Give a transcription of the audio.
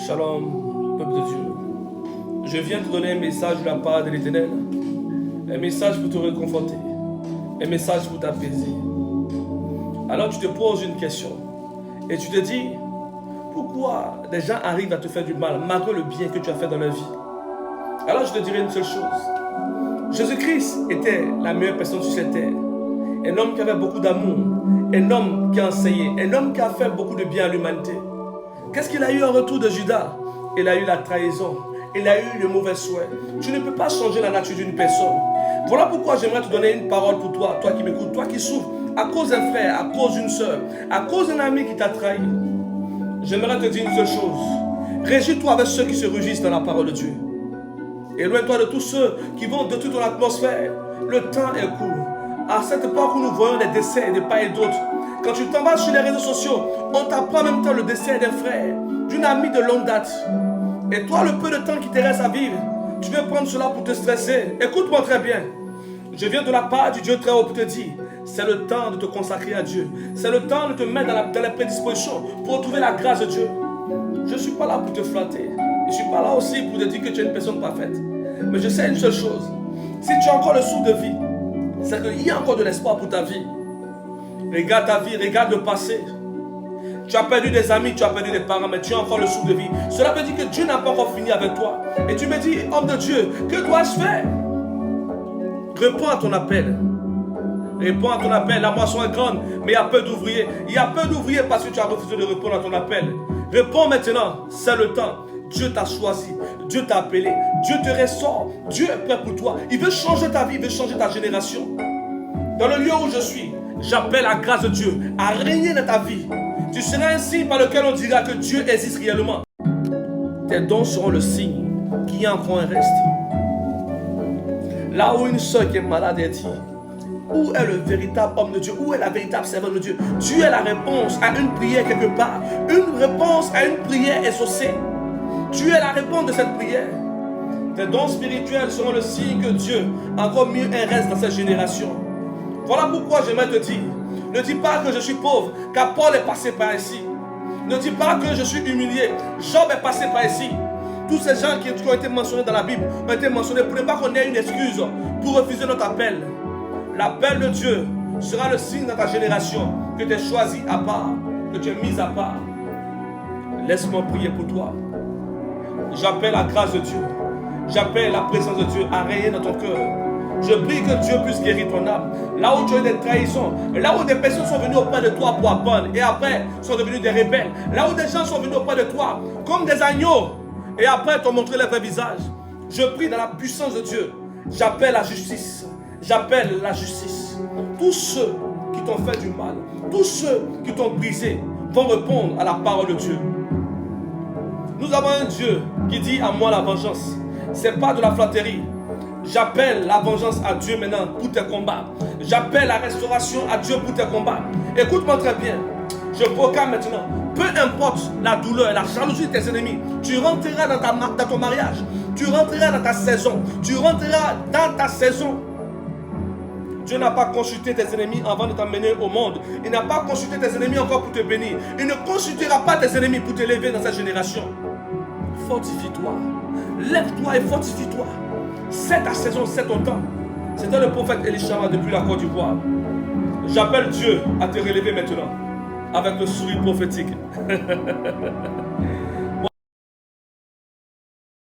Shalom, peuple de Dieu. Je viens te donner un message de la part de l'Éternel. Un message pour te réconforter. Un message pour t'apaiser. Alors tu te poses une question. Et tu te dis, pourquoi des gens arrivent à te faire du mal malgré le bien que tu as fait dans leur vie? Alors je te dirai une seule chose. Jésus-Christ était la meilleure personne sur cette terre. Un homme qui avait beaucoup d'amour. Un homme qui a enseigné. Un homme qui a fait beaucoup de bien à l'humanité. Qu'est-ce qu'il a eu en retour de Judas? Il a eu la trahison. Il a eu le mauvais souhait. Tu ne peux pas changer la nature d'une personne. Voilà pourquoi j'aimerais te donner une parole pour toi, toi qui m'écoutes, toi qui souffres à cause d'un frère, à cause d'une soeur, à cause d'un ami qui t'a trahi. J'aimerais te dire une seule chose. Réjouis-toi avec ceux qui se réjouissent dans la parole de Dieu. Éloigne-toi de tous ceux qui vont détruire ton atmosphère. Le temps est court. À cette époque où nous voyons des décès de part et d'autre, quand tu t'en vas sur les réseaux sociaux, on t'apprend en même temps le décès d'un frère, d'une amie de longue date. Et toi, le peu de temps qui te reste à vivre, tu veux prendre cela pour te stresser. Écoute-moi très bien. Je viens de la part du Dieu très haut pour te dire, c'est le temps de te consacrer à Dieu. C'est le temps de te mettre dans les prédispositions pour retrouver la grâce de Dieu. Je ne suis pas là pour te flatter. Je ne suis pas là aussi pour te dire que tu es une personne parfaite. Mais je sais une seule chose. Si tu as encore le souffle de vie, c'est qu'il y a encore de l'espoir pour ta vie. Regarde ta vie, regarde le passé. Tu as perdu des amis, tu as perdu des parents, mais tu as encore le souffle de vie. Cela veut dire que Dieu n'a pas encore fini avec toi. Et tu me dis, homme de Dieu, que dois-je faire? Réponds à ton appel. Réponds à ton appel. La moisson est grande, mais il y a peu d'ouvriers. Il y a peu d'ouvriers parce que tu as refusé de répondre à ton appel. Réponds maintenant, c'est le temps. Dieu t'a choisi, Dieu t'a appelé, Dieu te ressort, Dieu est prêt pour toi. Il veut changer ta vie, il veut changer ta génération. Dans le lieu où je suis, j'appelle la grâce de Dieu à régner dans ta vie. Tu seras un signe par lequel on dira que Dieu existe réellement. Tes dons seront le signe qu'il y a encore un reste. Là où une soeur qui est malade est dit, où est le véritable homme de Dieu? Où est la véritable servante de Dieu? Tu es la réponse à une prière quelque part. Une réponse à une prière exaucée. Tu es la réponse de cette prière. Tes dons spirituels seront le signe que Dieu a encore mieux un reste dans cette génération. Voilà pourquoi j'aimerais te dire, ne dis pas que je suis pauvre, car Paul est passé par ici. Ne dis pas que je suis humilié, Job est passé par ici. Tous ces gens qui ont été mentionnés dans la Bible ont été mentionnés pour ne pas qu'on ait une excuse pour refuser notre appel. L'appel de Dieu sera le signe dans ta génération que tu es choisi à part, que tu es mis à part. Laisse-moi prier pour toi. J'appelle la grâce de Dieu. J'appelle la présence de Dieu à régner dans ton cœur. Je prie que Dieu puisse guérir ton âme. Là où tu as eu des trahisons, là où des personnes sont venues auprès de toi pour apprendre et après sont devenus des rebelles, là où des gens sont venus auprès de toi comme des agneaux et après t'ont montré leur vrai visage. Je prie dans la puissance de Dieu. J'appelle la justice. J'appelle la justice. Tous ceux qui t'ont fait du mal, tous ceux qui t'ont brisé vont répondre à la parole de Dieu. Nous avons un Dieu qui dit à moi la vengeance. Ce n'est pas de la flatterie. J'appelle la vengeance à Dieu maintenant pour tes combats. J'appelle la restauration à Dieu pour tes combats. Écoute-moi très bien. Je proclame maintenant. Peu importe la douleur, la jalousie de tes ennemis, tu rentreras dans ton mariage. Tu rentreras dans ta saison. Tu rentreras dans ta saison. Dieu n'a pas consulté tes ennemis avant de t'emmener au monde. Il n'a pas consulté tes ennemis encore pour te bénir. Il ne consultera pas tes ennemis pour t'élever dans cette génération. Fortifie-toi. Lève-toi et fortifie-toi. C'est ta saison, c'est ton temps. C'était le prophète Elishama depuis la Côte d'Ivoire. J'appelle Dieu à te relever maintenant avec le sourire prophétique.